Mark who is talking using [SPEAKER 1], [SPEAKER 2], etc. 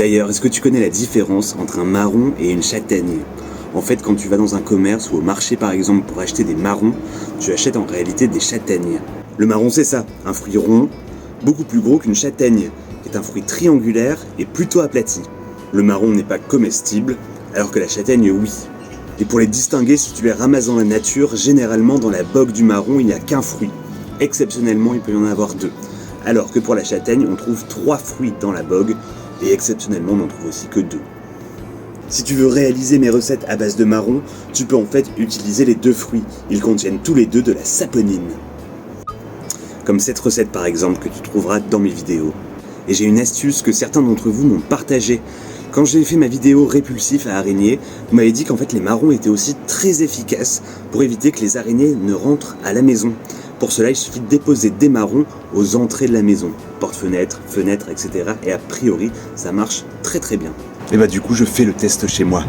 [SPEAKER 1] D'ailleurs, est-ce que tu connais la différence entre un marron et une châtaigne ? En fait, quand tu vas dans un commerce ou au marché par exemple pour acheter des marrons, tu achètes en réalité des châtaignes. Le marron c'est ça, un fruit rond, beaucoup plus gros qu'une châtaigne, qui est un fruit triangulaire et plutôt aplati. Le marron n'est pas comestible, alors que la châtaigne oui. Et pour les distinguer, si tu les ramasses dans la nature, généralement dans la bogue du marron il n'y a qu'un fruit. Exceptionnellement il peut y en avoir 2. Alors que pour la châtaigne on trouve 3 fruits dans la bogue, et exceptionnellement on n'en trouve aussi que 2. Si tu veux réaliser mes recettes à base de marron, tu peux en fait utiliser les 2 fruits. Ils contiennent tous les 2 de la saponine. Comme cette recette par exemple que tu trouveras dans mes vidéos. Et j'ai une astuce que certains d'entre vous m'ont partagée. Quand j'ai fait ma vidéo répulsif à araignées, vous m'avez dit qu'en fait les marrons étaient aussi très efficaces pour éviter que les araignées ne rentrent à la maison. Pour cela, il suffit de déposer des marrons aux entrées de la maison. Porte-fenêtres, fenêtres, etc. Et a priori, ça marche très très bien. Et bah du coup, je fais le test chez moi.